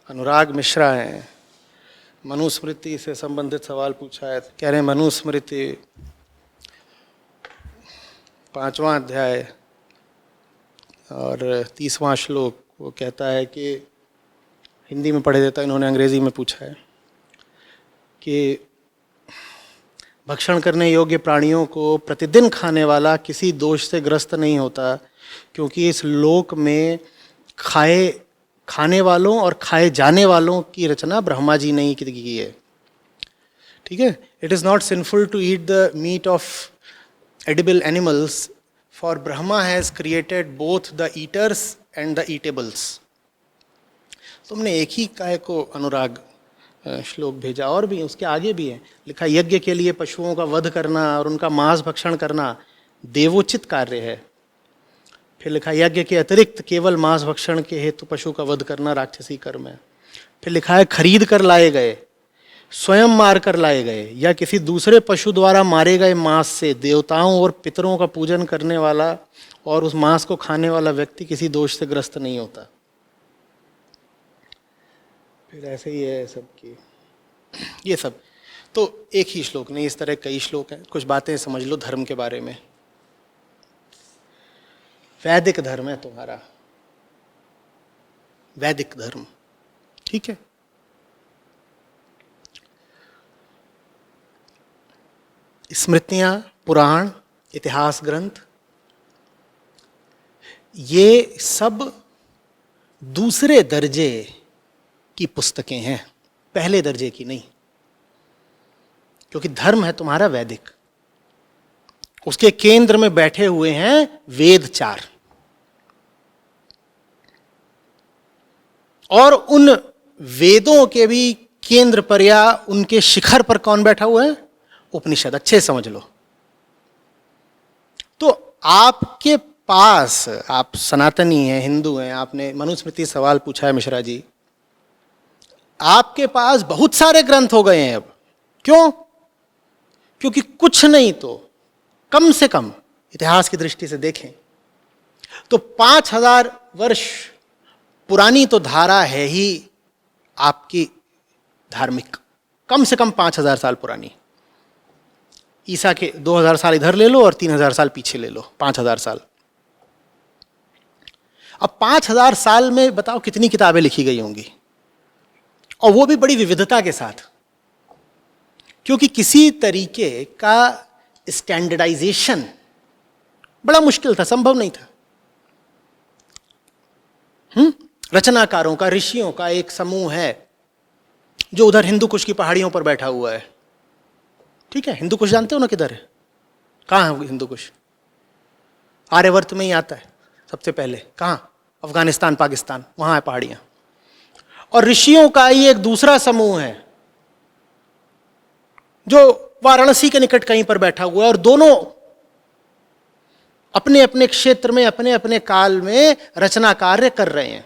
अनुराग मिश्रा हैं, मनुस्मृति से संबंधित सवाल पूछा है। कह रहे हैं मनुस्मृति 5वां अध्याय और 30वां श्लोक, वो कहता है कि हिंदी में पढ़े देता है, इन्होंने अंग्रेजी में पूछा है कि भक्षण करने योग्य प्राणियों को प्रतिदिन खाने वाला किसी दोष से ग्रस्त नहीं होता, क्योंकि इस लोक में खाने वालों और खाए जाने वालों की रचना ब्रह्मा जी ने ही की है। ठीक है, it is not sinful to eat the meat of edible animals, for Brahma has created both the eaters and the eatables. तुमने एक ही काय को अनुराग श्लोक भेजा, और भी उसके आगे भी है लिखा, यज्ञ के लिए पशुओं का वध करना और उनका मांस भक्षण करना देवोचित कार्य है। फिर लिखा, यज्ञ के अतिरिक्त केवल मांस भक्षण के हेतु पशु का वध करना राक्षसी कर्म है। फिर लिखा है, खरीद कर लाए गए, स्वयं मार कर लाए गए या किसी दूसरे पशु द्वारा मारे गए मांस से देवताओं और पितरों का पूजन करने वाला और उस मांस को खाने वाला व्यक्ति किसी दोष से ग्रस्त नहीं होता। फिर ऐसे ही है सबकी, ये सब तो एक ही श्लोक नहीं, इस तरह कई श्लोक हैं। कुछ बातें समझ लो धर्म के बारे में। वैदिक धर्म है तुम्हारा, वैदिक धर्म, ठीक है। स्मृतियां, पुराण, इतिहास ग्रंथ, ये सब दूसरे दर्जे की पुस्तकें हैं, पहले दर्जे की नहीं, क्योंकि धर्म है तुम्हारा वैदिक। उसके केंद्र में बैठे हुए हैं वेद 4, और उन वेदों के भी केंद्र पर या उनके शिखर पर कौन बैठा हुआ है? उपनिषद। अच्छे समझ लो। तो आपके पास, आप सनातनी हैं, हिंदू हैं, आपने मनुस्मृति सवाल पूछा है मिश्रा जी, आपके पास बहुत सारे ग्रंथ हो गए हैं अब। क्यों? क्योंकि कुछ नहीं तो कम से कम इतिहास की दृष्टि से देखें तो 5000 वर्ष पुरानी तो धारा है ही आपकी धार्मिक, कम से कम 5000 साल पुरानी। ईसा के 2000 साल इधर ले लो और 3000 साल पीछे ले लो, 5000 साल। अब 5000 साल में बताओ कितनी किताबें लिखी गई होंगी, और वो भी बड़ी विविधता के साथ, क्योंकि किसी तरीके का स्टैंडर्डाइजेशन बड़ा मुश्किल था, संभव नहीं था। रचनाकारों का, ऋषियों का एक समूह है जो उधर हिंदू कुश की पहाड़ियों पर बैठा हुआ है। ठीक है, हिंदू कुश जानते हो ना किधर है? कहाँ है हिंदू कुश? आर्यवर्त में ही आता है सबसे पहले। कहाँ? अफगानिस्तान, पाकिस्तान, वहां है पहाड़ियां। और ऋषियों का ही एक दूसरा समूह है जो वाराणसी के निकट कहीं पर बैठा हुआ है, और दोनों अपने अपने क्षेत्र में, अपने अपने काल में रचना कार्य कर रहे हैं।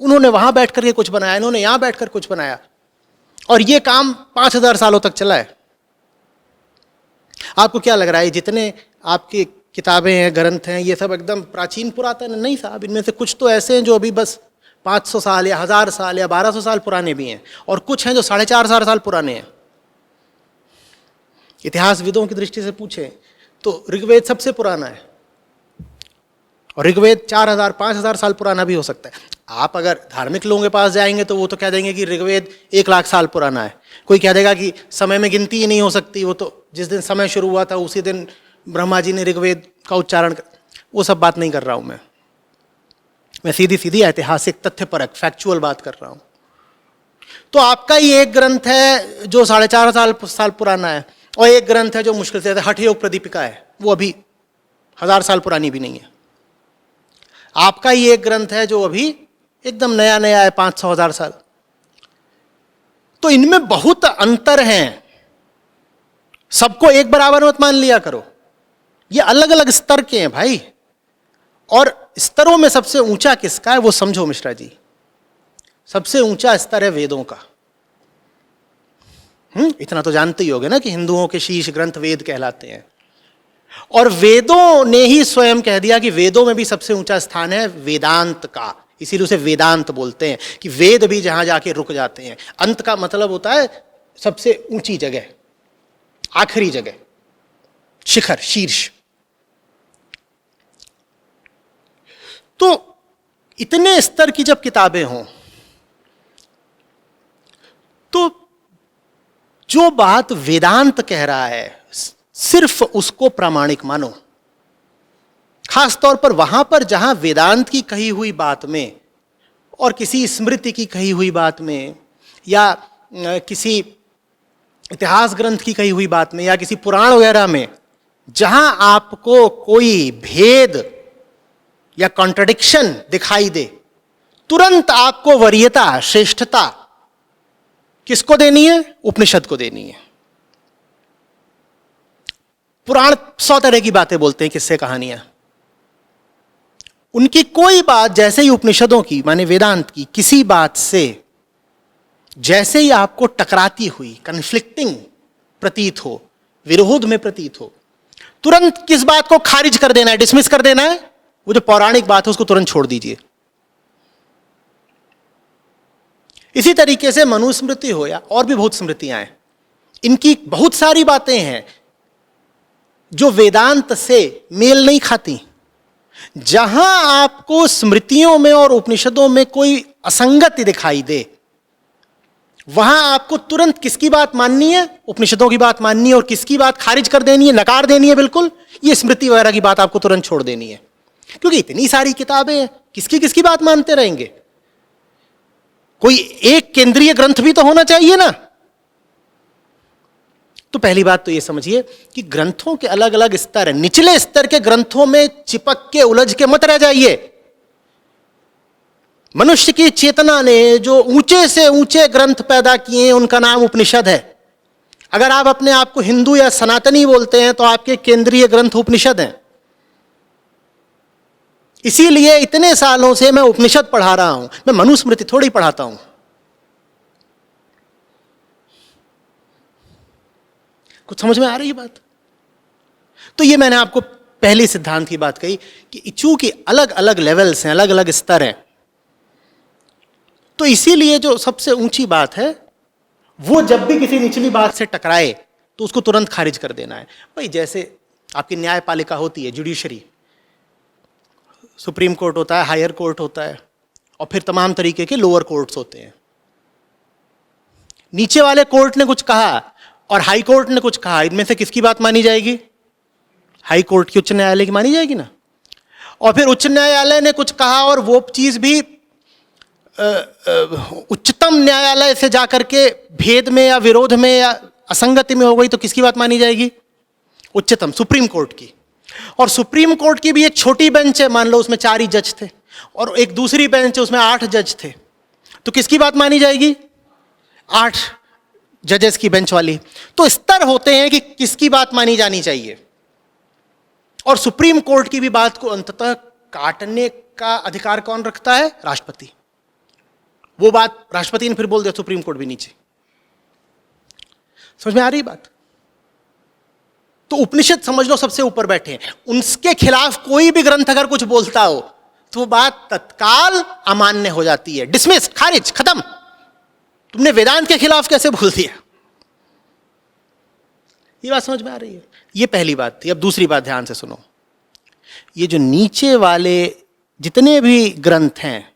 उन्होंने वहां बैठ करके कुछ बनाया, इन्होंने यहां बैठकर कुछ बनाया, और यह काम 5000 सालों तक चला है। आपको क्या लग रहा है जितने आपकी किताबें हैं, ग्रंथ हैं, ये सब एकदम प्राचीन पुरातन? नहीं साहब, इनमें से कुछ तो ऐसे हैं जो अभी बस 500 साल या 1000 साल या 1200 साल पुराने भी हैं, और कुछ हैं जो 450 साल पुराने हैं। इतिहासविदों की दृष्टि से पूछें तो ऋग्वेद सबसे पुराना है, और ऋग्वेद 4000 5000 साल पुराना भी हो सकता है। आप अगर धार्मिक लोगों के पास जाएंगे तो वो तो कह देंगे कि ऋग्वेद 1 लाख साल पुराना है। कोई कह देगा कि समय में गिनती ही नहीं हो सकती, वो तो जिस दिन समय शुरू हुआ था उसी दिन ब्रह्मा जी ने ऋग्वेद का उच्चारण कर। वो सब बात नहीं कर रहा हूं मैं सीधी सीधी ऐतिहासिक तथ्यपरक फैक्चुअल बात कर रहा हूं। तो आपका ही एक ग्रंथ है जो 450 साल पुराना है, और एक ग्रंथ है जो मुश्किल से हठ योग प्रदीपिका है, वो अभी 1000 साल पुरानी भी नहीं है। आपका ही एक ग्रंथ है जो अभी एकदम नया नया है, 500-1000 साल। तो इनमें बहुत अंतर हैं, सबको एक बराबर मत मान लिया करो। ये अलग अलग स्तर के हैं भाई, और स्तरों में सबसे ऊंचा किसका है वो समझो मिश्रा जी। सबसे ऊंचा स्तर है वेदों का। इतना तो जानते ही होगे ना कि हिंदुओं के शीर्ष ग्रंथ वेद कहलाते हैं, और वेदों ने ही स्वयं कह दिया कि वेदों में भी सबसे ऊंचा स्थान है वेदांत का, इसीलिए उसे वेदांत बोलते हैं कि वेद भी जहां जाके रुक जाते हैं। अंत का मतलब होता है सबसे ऊंची जगह, आखिरी जगह, शिखर, शीर्ष। तो इतने स्तर की जब किताबें हों तो जो बात वेदांत कह रहा है सिर्फ उसको प्रामाणिक मानो। खास तौर पर वहां पर जहां वेदांत की कही हुई बात में और किसी स्मृति की कही हुई बात में या किसी इतिहास ग्रंथ की कही हुई बात में या किसी पुराण वगैरह में जहां आपको कोई भेद या कॉन्ट्रडिक्शन दिखाई दे, तुरंत आपको वरीयता, श्रेष्ठता किसको देनी है? उपनिषद को देनी है। पुराण 100 तरह की बातें बोलते हैं, किस्से कहानियां, उनकी कोई बात जैसे ही उपनिषदों की माने वेदांत की किसी बात से जैसे ही आपको टकराती हुई, कन्फ्लिक्टिंग प्रतीत हो, विरोध में प्रतीत हो, तुरंत किस बात को खारिज कर देना है, डिसमिस कर देना है? वो जो पौराणिक बात है उसको तुरंत छोड़ दीजिए। इसी तरीके से मनुस्मृति हो या और भी बहुत स्मृतियां हैं, इनकी बहुत सारी बातें हैं जो वेदांत से मेल नहीं खाती। जहां आपको स्मृतियों में और उपनिषदों में कोई असंगति दिखाई दे, वहां आपको तुरंत किसकी बात माननी है? उपनिषदों की बात माननी है। और किसकी बात खारिज कर देनी है, नकार देनी है? बिल्कुल, ये स्मृति वगैरह की बात आपको तुरंत छोड़ देनी है। क्योंकि इतनी सारी किताबें हैं, किसकी किसकी बात मानते रहेंगे? कोई एक केंद्रीय ग्रंथ भी तो होना चाहिए ना। तो पहली बात तो ये समझिए कि ग्रंथों के अलग अलग स्तर हैं। निचले स्तर के ग्रंथों में चिपक के उलझ के मत रह जाइए। मनुष्य की चेतना ने जो ऊंचे से ऊंचे ग्रंथ पैदा किए हैं उनका नाम उपनिषद है। अगर आप अपने आप को हिंदू या सनातनी बोलते हैं तो आपके केंद्रीय ग्रंथ उपनिषद हैं। इसीलिए इतने सालों से मैं उपनिषद पढ़ा रहा हूं, मैं मनुस्मृति थोड़ी पढ़ाता हूं। कुछ समझ में आ रही है बात? तो ये मैंने आपको पहली सिद्धांत की बात कही कि चूंकि अलग अलग लेवल्स हैं, अलग अलग स्तर हैं, तो इसीलिए जो सबसे ऊंची बात है वो जब भी किसी निचली बात से टकराए तो उसको तुरंत खारिज कर देना है। भाई जैसे आपकी न्यायपालिका होती है, जुडिशरी, सुप्रीम कोर्ट होता है, हायर कोर्ट होता है, और फिर तमाम तरीके के लोअर कोर्ट्स होते हैं। नीचे वाले कोर्ट ने कुछ कहा और हाई कोर्ट ने कुछ कहा, इनमें से किसकी बात मानी जाएगी? हाई कोर्ट की, उच्च न्यायालय की मानी जाएगी ना। और फिर उच्च न्यायालय ने कुछ कहा और वो चीज भी उच्चतम न्यायालय से जाकर के भेद में या विरोध में या असंगति में हो गई तो किसकी बात मानी जाएगी? उच्चतम, सुप्रीम कोर्ट की। और सुप्रीम कोर्ट की भी एक छोटी बेंच है, मान लो उसमें 4 ही जज थे, और एक दूसरी बेंच है उसमें 8 जज थे, तो किसकी बात मानी जाएगी? 8 जजेस की बेंच वाली। तो स्तर होते हैं कि किसकी बात मानी जानी चाहिए। और सुप्रीम कोर्ट की भी बात को अंततः काटने का अधिकार कौन रखता है? राष्ट्रपति। वो बात राष्ट्रपति ने फिर बोल दिया, सुप्रीम कोर्ट भी नीचे। समझ में आ रही बात? तो उपनिषद समझ लो सबसे ऊपर बैठे हैं, उनके खिलाफ कोई भी ग्रंथ अगर कुछ बोलता हो तो वो बात तत्काल अमान्य हो जाती है, डिसमिस, खारिज, खत्म। तुमने वेदांत के खिलाफ कैसे बोल दिया? ये बात समझ में आ रही है? ये पहली बात थी। अब दूसरी बात ध्यान से सुनो। ये जो नीचे वाले जितने भी ग्रंथ हैं,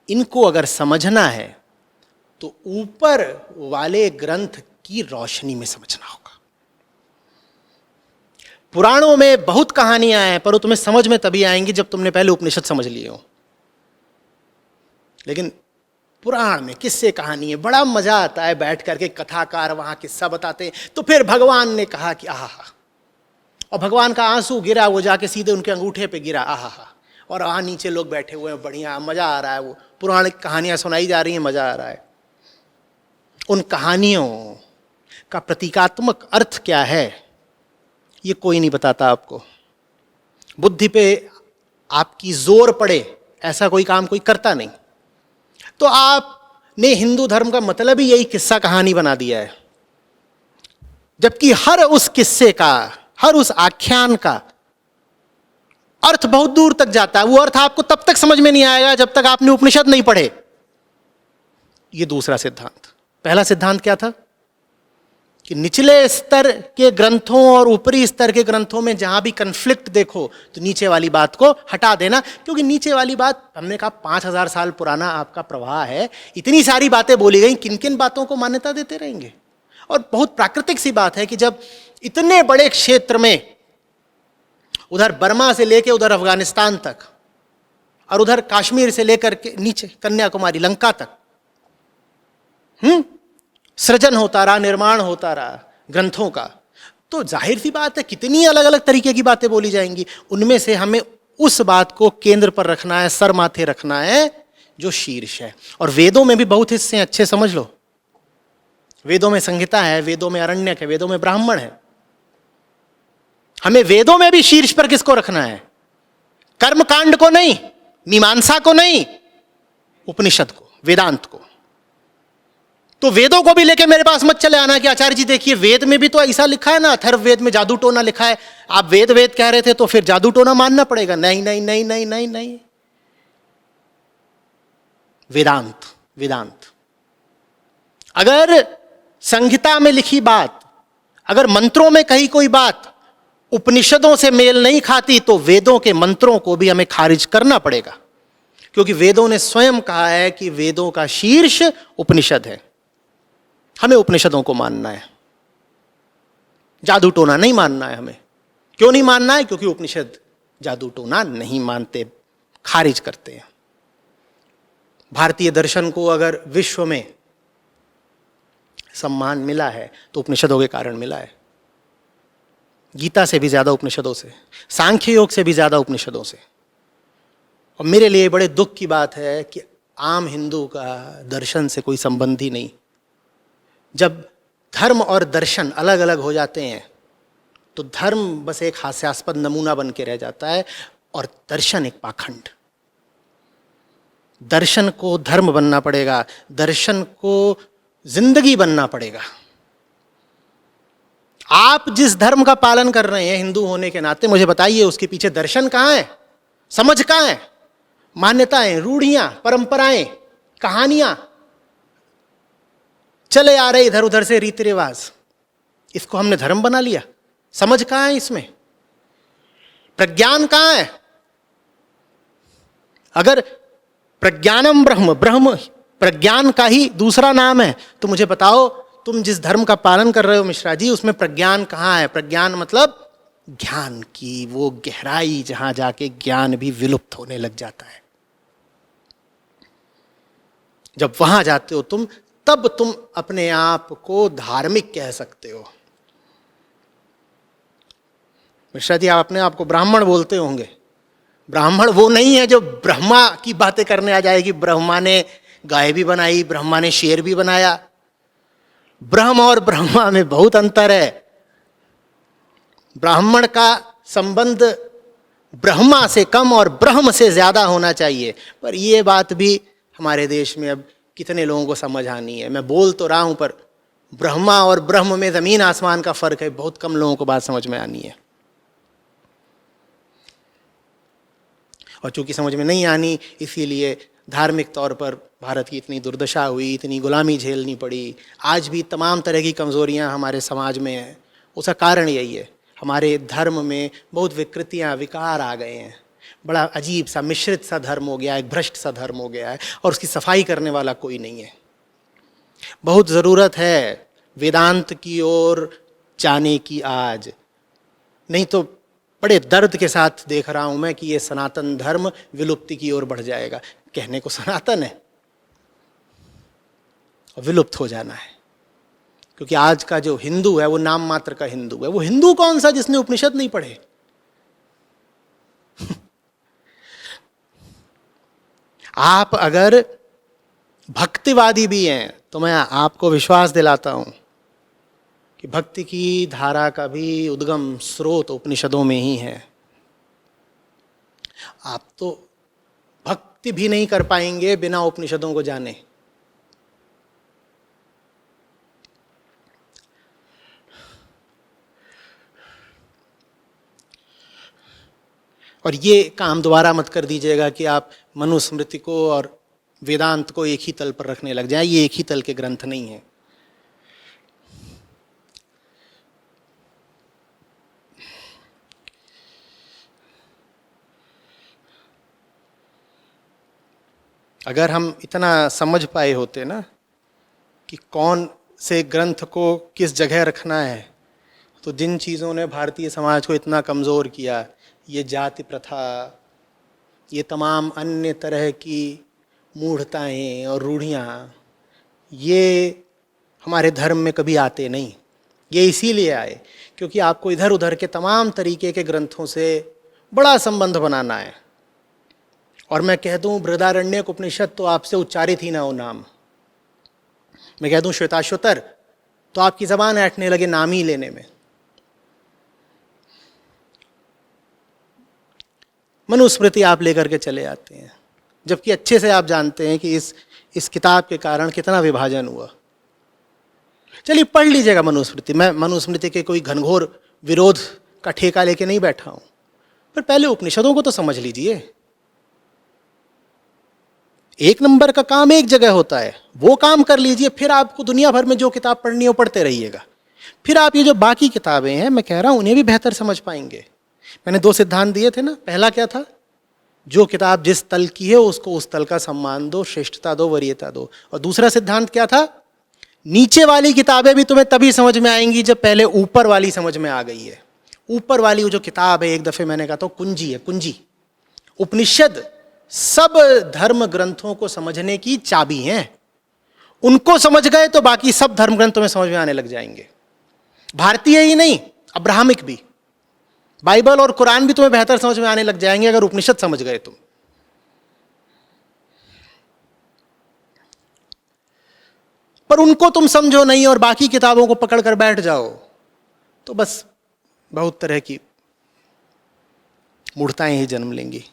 इनको अगर समझना है तो ऊपर वाले ग्रंथ की रोशनी में समझना होगा। पुराणों में बहुत कहानियां हैं, पर वो तुम्हें समझ में तभी आएंगी जब तुमने पहले उपनिषद समझ लिए हो। लेकिन पुराण में किस्से कहानी है, बड़ा मजा आता है बैठ करके, कथाकार वहां किस्सा बताते हैं, तो फिर भगवान ने कहा कि आहा, और भगवान का आंसू गिरा, वो जाके सीधे उनके अंगूठे पे गिरा, आहा, और वहां नीचे लोग बैठे हुए हैं, बढ़िया मजा आ रहा है, वो पुराण कहानियां सुनाई जा रही हैं, मजा आ रहा है। उन कहानियों का प्रतीकात्मक अर्थ क्या है ये कोई नहीं बताता आपको। बुद्धि पे आपकी जोर पड़े ऐसा कोई काम कोई करता नहीं। तो आपने हिंदू धर्म का मतलब ही यही किस्सा कहानी बना दिया है, जबकि हर उस किस्से का, हर उस आख्यान का अर्थ बहुत दूर तक जाता है। वो अर्थ आपको तब तक समझ में नहीं आएगा जब तक आपने उपनिषद नहीं पढ़े। ये दूसरा सिद्धांत। पहला सिद्धांत क्या था कि निचले स्तर के ग्रंथों और ऊपरी स्तर के ग्रंथों में जहां भी कन्फ्लिक्ट देखो तो नीचे वाली बात को हटा देना, क्योंकि नीचे वाली बात, हमने कहा 5000 साल पुराना आपका प्रवाह है, इतनी सारी बातें बोली गई, किन किन बातों को मान्यता देते रहेंगे। और बहुत प्राकृतिक सी बात है कि जब इतने बड़े क्षेत्र में, उधर बर्मा से लेकर उधर अफगानिस्तान तक और उधर कश्मीर से लेकर के नीचे कन्याकुमारी लंका तक सृजन होता रहा, निर्माण होता रहा ग्रंथों का, तो जाहिर सी बात है कितनी अलग अलग तरीके की बातें बोली जाएंगी। उनमें से हमें उस बात को केंद्र पर रखना है, सर माथे रखना है जो शीर्ष है। और वेदों में भी बहुत हिस्से अच्छे समझ लो। वेदों में संहिता है, वेदों में अरण्यक है, वेदों में ब्राह्मण है। हमें वेदों में भी शीर्ष पर किसको रखना है? कर्मकांड को नहीं, मीमांसा को नहीं, उपनिषद को, वेदांत को। तो वेदों को भी लेके मेरे पास मत चले आना कि आचार्य जी देखिए वेद में भी तो ऐसा लिखा है ना, अथर्ववेद में जादू टोना लिखा है, आप वेद वेद कह रहे थे तो फिर जादू टोना मानना पड़ेगा। नहीं नहीं नहीं नहीं नहीं नहीं, वेदांत वेदांत। अगर संहिता में लिखी बात, अगर मंत्रों में कही कोई बात उपनिषदों से मेल नहीं खाती तो वेदों के मंत्रों को भी हमें खारिज करना पड़ेगा, क्योंकि वेदों ने स्वयं कहा है कि वेदों का शीर्ष उपनिषद है। हमें उपनिषदों को मानना है, जादू टोना नहीं मानना है हमें। क्यों नहीं मानना है? क्योंकि उपनिषद जादू टोना नहीं मानते, खारिज करते हैं। भारतीय दर्शन को अगर विश्व में सम्मान मिला है तो उपनिषदों के कारण मिला है। गीता से भी ज्यादा उपनिषदों से, सांख्य योग से भी ज्यादा उपनिषदों से। और मेरे लिए बड़े दुख की बात है कि आम हिंदू का दर्शन से कोई संबंध ही नहीं। जब धर्म और दर्शन अलग अलग हो जाते हैं तो धर्म बस एक हास्यास्पद नमूना बन के रह जाता है और दर्शन एक पाखंड। दर्शन को धर्म बनना पड़ेगा, दर्शन को जिंदगी बनना पड़ेगा। आप जिस धर्म का पालन कर रहे हैं हिंदू होने के नाते, मुझे बताइए उसके पीछे दर्शन कहां है, समझ कहां है? मान्यताएं, रूढ़ियां, परंपराएं, कहानियां चले आ रहे इधर उधर से रीति रिवाज, इसको हमने धर्म बना लिया। समझ कहां है इसमें? प्रज्ञान कहां है? अगर प्रज्ञानम ब्रह्म, ब्रह्म प्रज्ञान का ही दूसरा नाम है, तो मुझे बताओ तुम जिस धर्म का पालन कर रहे हो मिश्रा जी, उसमें प्रज्ञान कहां है? प्रज्ञान मतलब ज्ञान की वो गहराई जहां जाके ज्ञान भी विलुप्त होने लग जाता है। जब वहां जाते हो तुम, तब तुम अपने आप को धार्मिक कह सकते हो। मिश्रा जी आप अपने आप को ब्राह्मण बोलते होंगे। ब्राह्मण वो नहीं है जो ब्रह्मा की बातें करने आ जाएगी, ब्रह्मा ने गाय भी बनाई, ब्रह्मा ने शेर भी बनाया। ब्रह्म और ब्रह्मा में बहुत अंतर है। ब्राह्मण का संबंध ब्रह्मा से कम और ब्रह्म से ज्यादा होना चाहिए। पर यह बात भी हमारे देश में अब कितने लोगों को समझ आनी है? मैं बोल तो रहा हूं पर ब्रह्मा और ब्रह्म में जमीन आसमान का फर्क है, बहुत कम लोगों को बात समझ में आनी है। और चूंकि समझ में नहीं आनी, इसीलिए धार्मिक तौर पर भारत की इतनी दुर्दशा हुई, इतनी गुलामी झेलनी पड़ी। आज भी तमाम तरह की कमजोरियां हमारे समाज में हैं। उसका कारण यही है, हमारे धर्म में बहुत विकृतियां, विकार आ गए हैं। बड़ा अजीब सा मिश्रित सा धर्म हो गया है, एक भ्रष्ट सा धर्म हो गया है, और उसकी सफाई करने वाला कोई नहीं है। बहुत ज़रूरत है वेदांत की ओर जाने की आज। नहीं तो बड़े दर्द के साथ देख रहा हूं मैं कि ये सनातन धर्म विलुप्ति की ओर बढ़ जाएगा। कहने को सनातन है, विलुप्त हो जाना है। क्योंकि आज का जो हिंदू है वो नाम मात्र का हिंदू है। वो हिंदू कौन सा जिसने उपनिषद नहीं पढ़े? आप अगर भक्तिवादी भी हैं तो मैं आपको विश्वास दिलाता हूं कि भक्ति की धारा का भी उद्गम स्रोत उपनिषदों में ही है। आप तो भक्ति भी नहीं कर पाएंगे बिना उपनिषदों को जाने। और ये काम दोबारा मत कर दीजिएगा कि आप मनुस्मृति को और वेदांत को एक ही तल पर रखने लग जाए। ये एक ही तल के ग्रंथ नहीं है। अगर हम इतना समझ पाए होते ना कि कौन से ग्रंथ को किस जगह रखना है, तो जिन चीज़ों ने भारतीय समाज को इतना कमज़ोर किया, ये जाति प्रथा, ये तमाम अन्य तरह की मूढ़ताएं और रूढ़ियाँ, ये हमारे धर्म में कभी आते नहीं। ये इसीलिए आए क्योंकि आपको इधर उधर के तमाम तरीके के ग्रंथों से बड़ा संबंध बनाना है। और मैं कह दूं बृहदारण्यक उपनिषद तो आपसे उच्चारित ही ना हो नाम। मैं कह दूं श्वेताश्वतर तो आपकी ज़बान ऐंठने लगे नाम ही लेने में। मनुस्मृति आप लेकर के चले आते हैं, जबकि अच्छे से आप जानते हैं कि इस किताब के कारण कितना विभाजन हुआ। चलिए पढ़ लीजिएगा मनुस्मृति। मैं मनुस्मृति के कोई घनघोर विरोध का ठेका लेके नहीं बैठा हूं, पर पहले उपनिषदों को तो समझ लीजिए। एक नंबर का काम एक जगह होता है, वो काम कर लीजिए, फिर आपको दुनिया भर में जो किताब पढ़नी हो पढ़ते रहिएगा। फिर आप ये जो बाकी किताबें हैं, मैं कह रहा हूं, उन्हें भी बेहतर समझ पाएंगे। मैंने 2 सिद्धांत दिए थे ना। पहला क्या था? जो किताब जिस तल की है उसको उस तल का सम्मान दो, श्रेष्ठता दो, वरीयता दो। और दूसरा सिद्धांत क्या था? नीचे वाली किताबें भी तुम्हें तभी समझ में आएंगी जब पहले ऊपर वाली समझ में आ गई है। ऊपर वाली वो जो किताब है, एक दफे मैंने कहा था, कुंजी है, कुंजी। उपनिषद सब धर्म ग्रंथों को समझने की चाबी हैं। उनको समझ गए तो बाकी सब धर्म ग्रंथों में समझ में आने लग जाएंगे। भारतीय ही नहीं, अब्राहमिक भी, बाइबल और कुरान भी तुम्हें बेहतर समझ में आने लग जाएंगे अगर उपनिषद समझ गए तुम। पर उनको तुम समझो नहीं और बाकी किताबों को पकड़ कर बैठ जाओ तो बस बहुत तरह की मूढ़ताएं ही जन्म लेंगी।